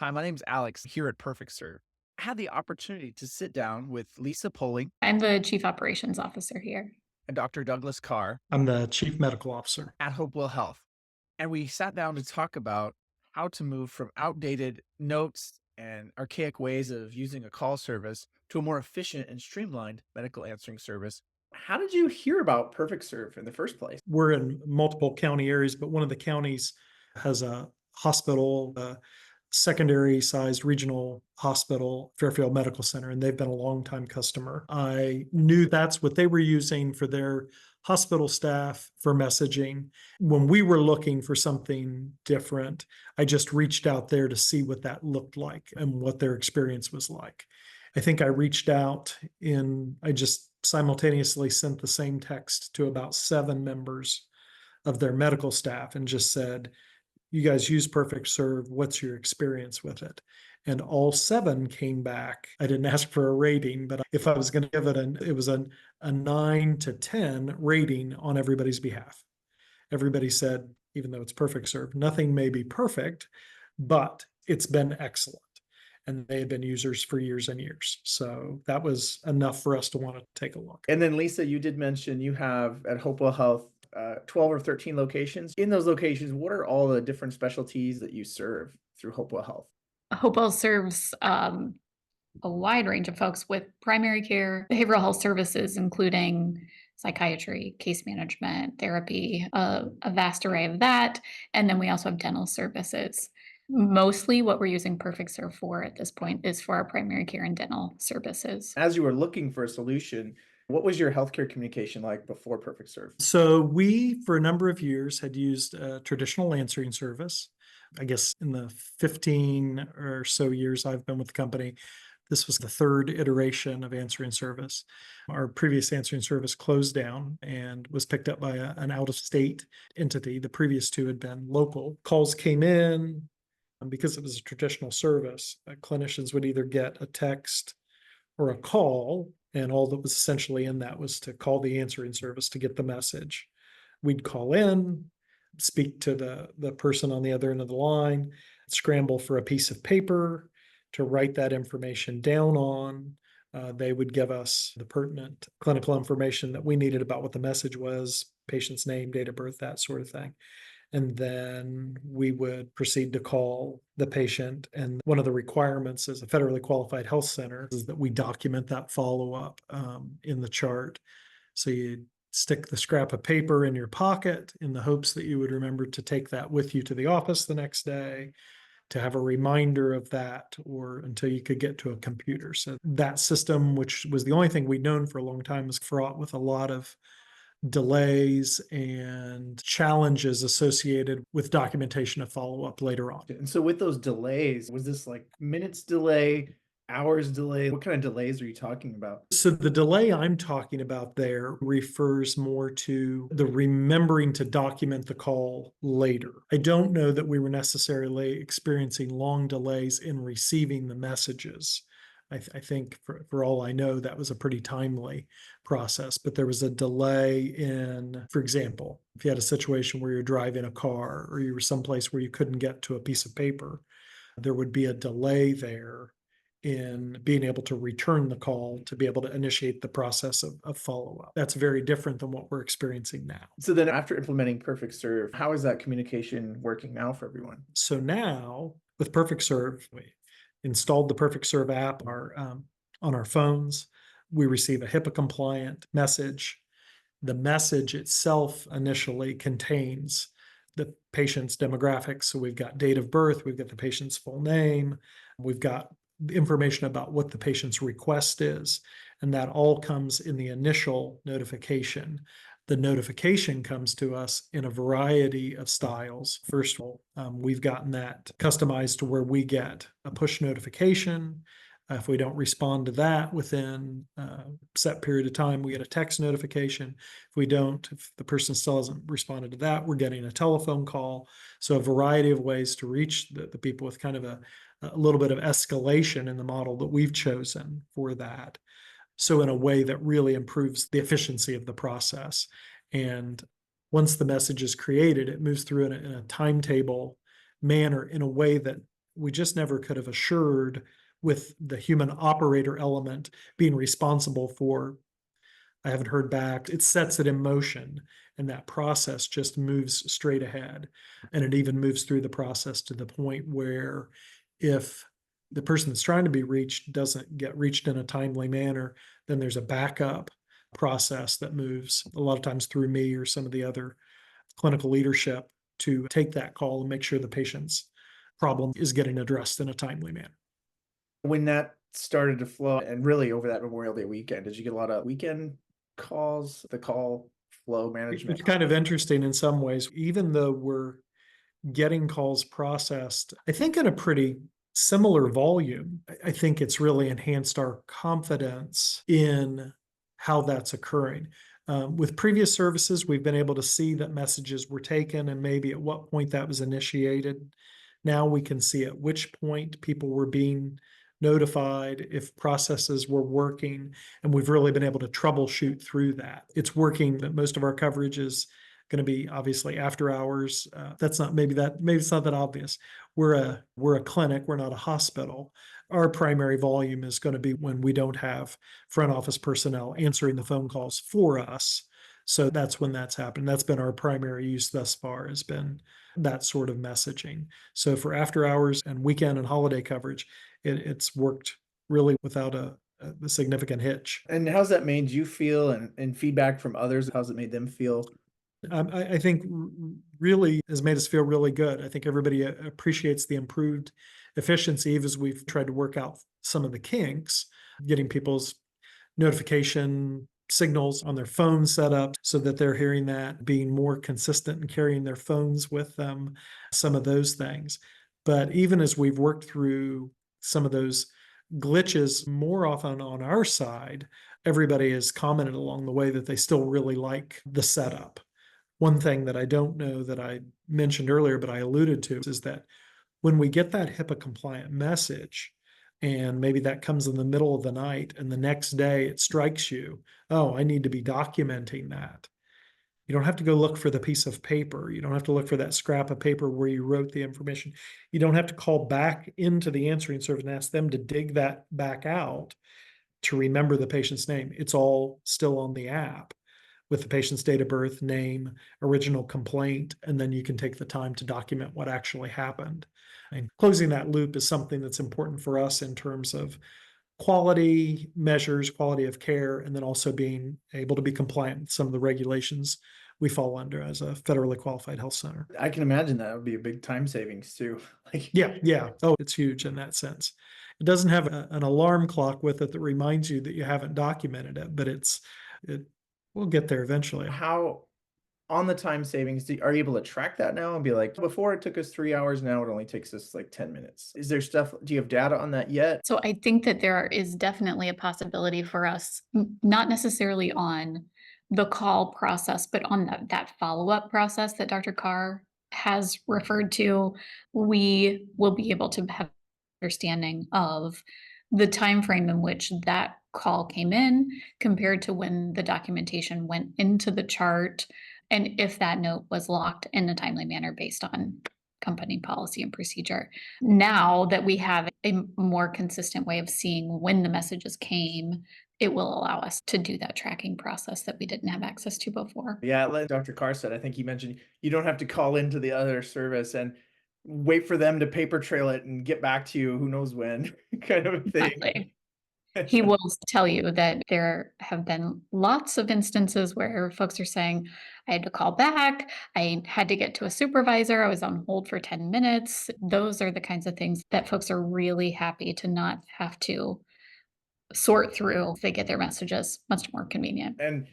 Hi, my name's Alex here at PerfectServe. I had the opportunity to sit down with Lisa Poling I'm the Chief Operations Officer here. and Dr. Douglas Carr I'm the Chief Medical Officer. at Hopewell Health. And we sat down to talk about how to move from outdated notes and archaic ways of using a call service to a more efficient and streamlined medical answering service. How did you hear about PerfectServe in the first place? We're in multiple county areas, but one of the counties has a hospital, a secondary sized regional hospital, Fairfield Medical Center, and they've been a longtime customer. I knew that's what they were using for their hospital staff for messaging. When we were looking for something different, I just reached out there to see what that looked like and what their experience was like. I think I reached out I just simultaneously sent the same text to about 7 members of their medical staff and just said, you guys use PerfectServe. What's your experience with it? And all 7 came back. I didn't ask for a rating, but if I was going to give it it was a 9 to 10 rating on everybody's behalf. Everybody said, even though it's PerfectServe, nothing may be perfect, but it's been excellent. And they had been users for years and years. So that was enough for us to want to take a look. And then, Lisa, you did mention you have at Hopewell Health 12 or 13 locations. In those locations, what are all the different specialties that you serve through Hopewell Health? Hopewell serves a wide range of folks with primary care, behavioral health services, including psychiatry, case management, therapy, a vast array of that. And then we also have dental services. Mostly what we're using PerfectServe for at this point is for our primary care and dental services. As you were looking for a solution, what was your healthcare communication like before PerfectServe? So we, for a number of years, had used a traditional answering service. I guess in the 15 or so years I've been with the company, this was the 3rd iteration of answering service. Our previous answering service closed down and was picked up by an out-of-state entity. The previous 2 had been local. Calls came in, and because it was a traditional service, clinicians would either get a text or a call, and all that was essentially in that was to call the answering service to get the message. We'd call in, speak to the person on the other end of the line, scramble for a piece of paper to write that information down on. They would give us the pertinent clinical information that we needed about what the message was, patient's name, date of birth, that sort of thing. And then we would proceed to call the patient. And one of the requirements as a federally qualified health center is that we document that follow-up in the chart. So you stick the scrap of paper in your pocket in the hopes that you would remember to take that with you to the office the next day, to have a reminder of that, or until you could get to a computer. So that system, which was the only thing we'd known for a long time, was fraught with a lot of delays and challenges associated with documentation of follow-up later on. And so with those delays, was this like minutes delay, hours delay? What kind of delays are you talking about? So the delay I'm talking about there refers more to the remembering to document the call later. I don't know that we were necessarily experiencing long delays in receiving the messages. I think for all I know, that was a pretty timely process, but there was a delay in, for example, if you had a situation where you're driving a car or you were someplace where you couldn't get to a piece of paper, there would be a delay there in being able to return the call to be able to initiate the process of follow-up. That's very different than what we're experiencing now. So then after implementing PerfectServe, how is that communication working now for everyone? So now with PerfectServe, we installed the PerfectServe app on our phones. We receive a HIPAA compliant message. The message itself initially contains the patient's demographics. So we've got date of birth, we've got the patient's full name, we've got information about what the patient's request is, and that all comes in the initial notification. The notification comes to us in a variety of styles. First of all, we've gotten that customized to where we get a push notification. If we don't respond to that within a set period of time, we get a text notification. If the person still hasn't responded to that, we're getting a telephone call. So a variety of ways to reach the people with kind of a little bit of escalation in the model that we've chosen for that. So in a way that really improves the efficiency of the process. And once the message is created, it moves through in a timetable manner in a way that we just never could have assured with the human operator element being responsible for. I haven't heard back. It sets it in motion, and that process just moves straight ahead. And it even moves through the process to the point where if the person that's trying to be reached doesn't get reached in a timely manner, then there's a backup process that moves a lot of times through me or some of the other clinical leadership to take that call and make sure the patient's problem is getting addressed in a timely manner. When that started to flow and really over that Memorial Day weekend, did you get a lot of weekend calls, the call flow management? It's kind of interesting in some ways, even though we're getting calls processed, I think in a pretty similar volume. I think it's really enhanced our confidence in how that's occurring. With previous services, we've been able to see that messages were taken and maybe at what point that was initiated. Now we can see at which point people were being notified, if processes were working, and we've really been able to troubleshoot through that. It's working that most of our coverage is going to be obviously after hours. That's not maybe it's not that obvious. We're a clinic, we're not a hospital. Our primary volume is going to be when we don't have front office personnel answering the phone calls for us. So that's when that's happened. That's been our primary use thus far, has been that sort of messaging. So for after hours and weekend and holiday coverage, it's worked really without a significant hitch. And how's that made you feel and feedback from others? How's it made them feel? I think really has made us feel really good. I think everybody appreciates the improved efficiency as we've tried to work out some of the kinks, getting people's notification signals on their phone set up so that they're hearing that, being more consistent and carrying their phones with them, some of those things. But even as we've worked through some of those glitches more often on our side, everybody has commented along the way that they still really like the setup. One thing that I don't know that I mentioned earlier, but I alluded to, is that when we get that HIPAA compliant message, and maybe that comes in the middle of the night, and the next day it strikes you, oh, I need to be documenting that. You don't have to go look for the piece of paper. You don't have to look for that scrap of paper where you wrote the information. You don't have to call back into the answering service and ask them to dig that back out to remember the patient's name. It's all still on the app with the patient's date of birth, name, original complaint, and then you can take the time to document what actually happened. And closing that loop is something that's important for us in terms of quality measures, quality of care, and then also being able to be compliant with some of the regulations we fall under as a federally qualified health center. I can imagine that would be a big time savings too. Like, Yeah. Oh, it's huge in that sense. It doesn't have an alarm clock with it that reminds you that you haven't documented it, but it we'll get there eventually. how on the time savings, are you able to track that now and be like, before it took us 3 hours, now it only takes us like 10 minutes? Is there stuff, do you have data on that yet? So I think that there is definitely a possibility for us, not necessarily on the call process, but on that follow-up process that Dr. Carr has referred to. We will be able to have understanding of the time frame in which that call came in compared to when the documentation went into the chart, and if that note was locked in a timely manner based on company policy and procedure. Now that we have a more consistent way of seeing when the messages came, it will allow us to do that tracking process that we didn't have access to before. Yeah, like Dr. Carr said, I think he mentioned you don't have to call into the other service and wait for them to paper trail it and get back to you who knows when kind of a thing. Exactly. He will tell you that there have been lots of instances where folks are saying, I had to call back, I had to get to a supervisor, I was on hold for 10 minutes. Those are the kinds of things that folks are really happy to not have to sort through. They get their messages much more convenient. And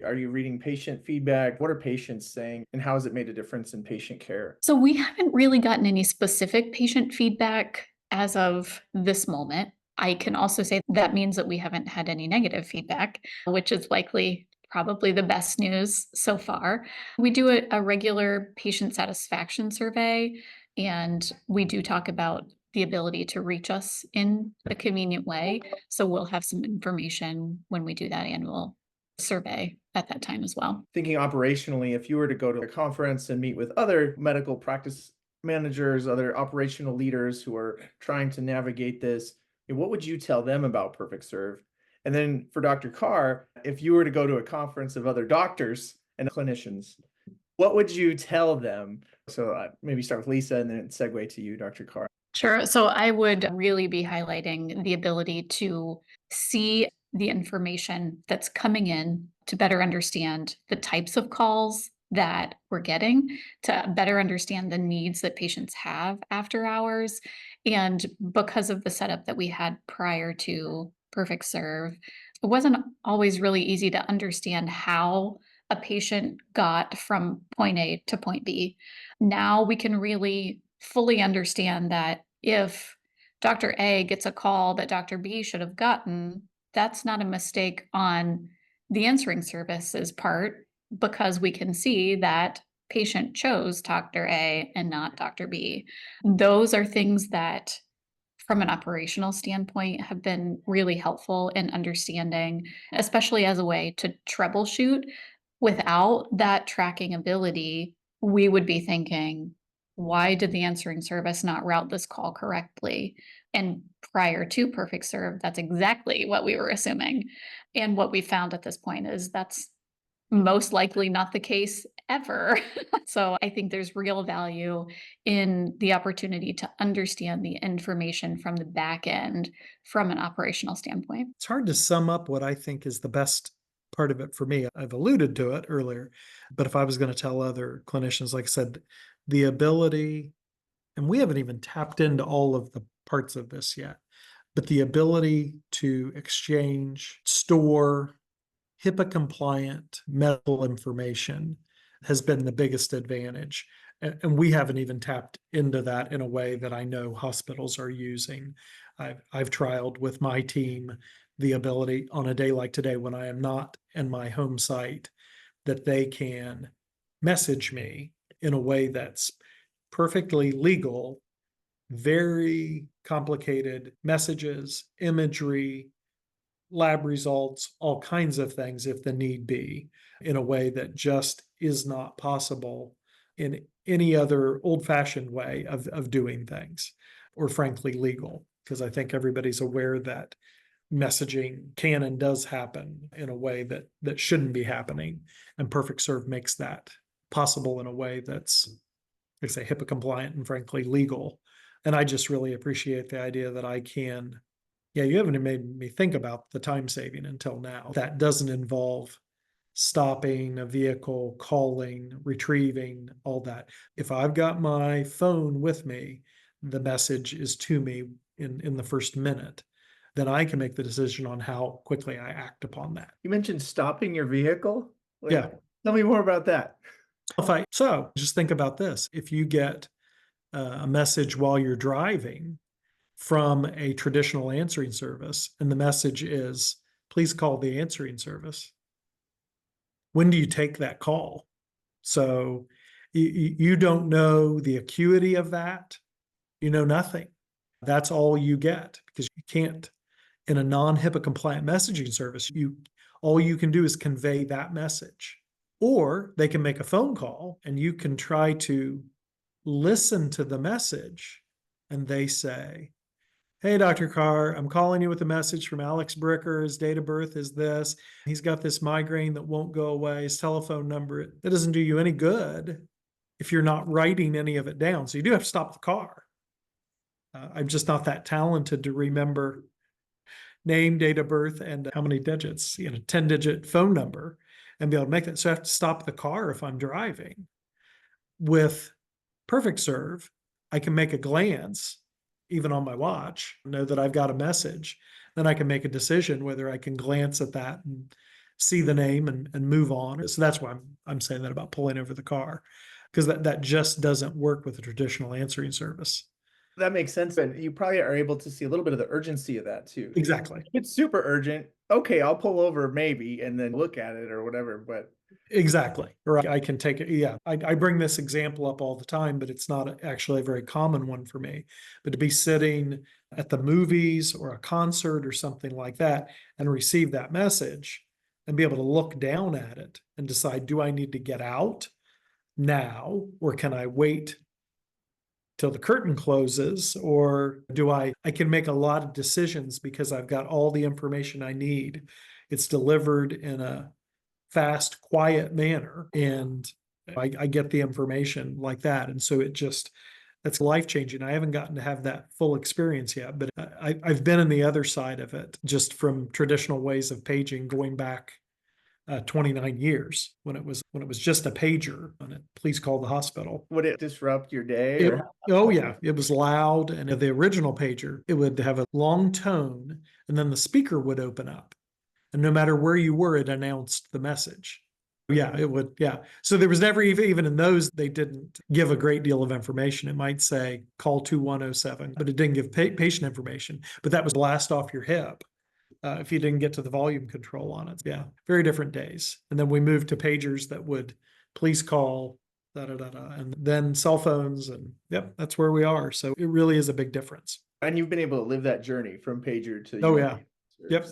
are you reading patient feedback? What are patients saying and how has it made a difference in patient care? So we haven't really gotten any specific patient feedback as of this moment. I can also say that means that we haven't had any negative feedback, which is likely probably the best news so far. We do a regular patient satisfaction survey, and we do talk about the ability to reach us in a convenient way. So we'll have some information when we do that annual survey at that time as well. Thinking operationally, if you were to go to a conference and meet with other medical practice managers, other operational leaders who are trying to navigate this, what would you tell them about PerfectServe? And then for Dr. Carr, if you were to go to a conference of other doctors and clinicians, what would you tell them? So maybe start with Lisa and then segue to you, Dr. Carr. Sure. So I would really be highlighting the ability to see the information that's coming in to better understand the types of calls that we're getting, to better understand the needs that patients have after hours. And because of the setup that we had prior to Perfect Serve, it wasn't always really easy to understand how a patient got from point A to point B. Now we can really fully understand that if Dr. A gets a call that Dr. B should have gotten, that's not a mistake on the answering service's part because we can see that patient chose Dr. A and not Dr. B. Those are things that, from an operational standpoint, have been really helpful in understanding, especially as a way to troubleshoot. Without that tracking ability, we would be thinking, why did the answering service not route this call correctly? And prior to Perfect Serve, that's exactly what we were assuming. And what we found at this point is that's most likely not the case ever. So I think there's real value in the opportunity to understand the information from the back end from an operational standpoint. It's hard to sum up what I think is the best part of it for me. I've alluded to it earlier, but if I was going to tell other clinicians, like I said, the ability, and we haven't even tapped into all of the parts of this yet, but the ability to exchange, store HIPAA compliant medical information has been the biggest advantage. And we haven't even tapped into that in a way that I know hospitals are using. I've trialed with my team the ability on a day like today when I am not in my home site that they can message me in a way that's perfectly legal, very complicated messages, imagery, lab results, all kinds of things if the need be, in a way that just is not possible in any other old-fashioned way of doing things, or frankly legal. Because I think everybody's aware that messaging can and does happen in a way that shouldn't be happening. And PerfectServe makes that possible in a way that's, like I say, HIPAA compliant and frankly legal. And I just really appreciate the idea that I can, yeah, you haven't made me think about the time saving until now. That doesn't involve stopping a vehicle, calling, retrieving, all that. If I've got my phone with me, the message is to me in the first minute, then I can make the decision on how quickly I act upon that. You mentioned stopping your vehicle. Yeah. Tell me more about that. So just think about this. If you get a message while you're driving from a traditional answering service, and the message is, please call the answering service. When do you take that call? So you don't know the acuity of that. You know nothing. That's all you get because you can't, in a non-HIPAA compliant messaging service, all you can do is convey that message. Or they can make a phone call and you can try to listen to the message and they say, hey, Dr. Carr, I'm calling you with a message from Alex Bricker. His date of birth is this. He's got this migraine that won't go away. His telephone number, that doesn't do you any good if you're not writing any of it down. So you do have to stop the car. I'm just not that talented to remember name, date of birth, and how many digits, 10-digit phone number and be able to make that. So I have to stop the car if I'm driving. With PerfectServe, I can make a glance, even on my watch, know that I've got a message. Then I can make a decision whether I can glance at that and see the name and move on. So that's why I'm saying that about pulling over the car, because that just doesn't work with a traditional answering service. That makes sense. And you probably are able to see a little bit of the urgency of that too. Exactly. If it's super urgent. Okay, I'll pull over maybe and then look at it or whatever. But Exactly. Or I can take it. Yeah. I bring this example up all the time, but it's not actually a very common one for me. But to be sitting at the movies or a concert or something like that and receive that message and be able to look down at it and decide, do I need to get out now or can I wait till the curtain closes, or do I can make a lot of decisions because I've got all the information I need. It's delivered in a fast, quiet manner, and I get the information like that. And so that's life changing. I haven't gotten to have that full experience yet, but I've been in the other side of it, just from traditional ways of paging going back 29 years, when it was just a pager and it, please call the hospital. Would it disrupt your day? It, oh yeah, it was loud. And the original pager, it would have a long tone, and then the speaker would open up. And no matter where you were, it announced the message. Yeah, it would. Yeah. So there was never even in those, they didn't give a great deal of information. It might say call 2107, but it didn't give patient information. But that was blast off your hip if you didn't get to the volume control on it. Yeah, very different days. And then we moved to pagers that would please call, da da da da, and then cell phones, and yep, that's where we are. So it really is a big difference. And you've been able to live that journey from pager to. Oh yeah. Yep.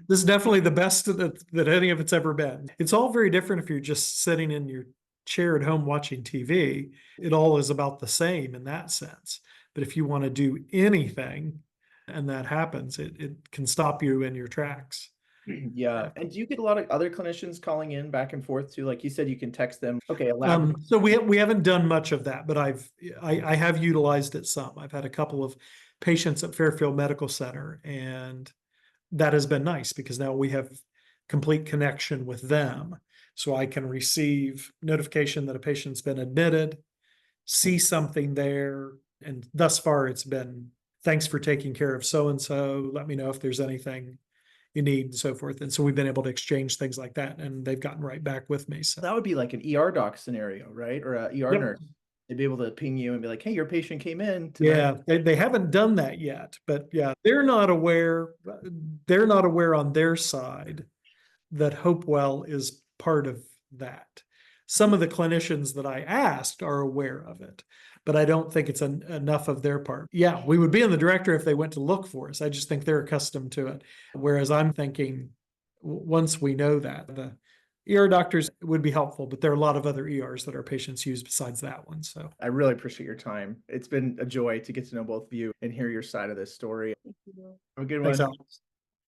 This is definitely the best that any of it's ever been. It's all very different if you're just sitting in your chair at home watching TV. It all is about the same in that sense. But if you want to do anything and that happens, it can stop you in your tracks. Yeah. And do you get a lot of other clinicians calling in back and forth too? Like you said, you can text them. Okay, elaborate. So we haven't done much of that, but I have utilized it some. I've had a couple of patients at Fairfield Medical Center, and that has been nice because now we have complete connection with them. So I can receive notification that a patient's been admitted, see something there. And thus far it's been, thanks for taking care of so-and-so. Let me know if there's anything you need and so forth. And so we've been able to exchange things like that, and they've gotten right back with me. So that would be like an ER doc scenario, right? Or a ER Yep. nurse. They'd be able to ping you and be like, hey, your patient came in tonight. Yeah, they haven't done that yet, but yeah, they're not aware on their side that Hopewell is part of that. Some of the clinicians that I asked are aware of it, but I don't think it's enough of their part. Yeah, we would be in the directory if they went to look for us. I just think they're accustomed to it. Whereas I'm thinking once we know that, the ER doctors would be helpful, but there are a lot of other ERs that our patients use besides that one. So I really appreciate your time. It's been a joy to get to know both of you and hear your side of this story. Have a good one. Thanks, Alex.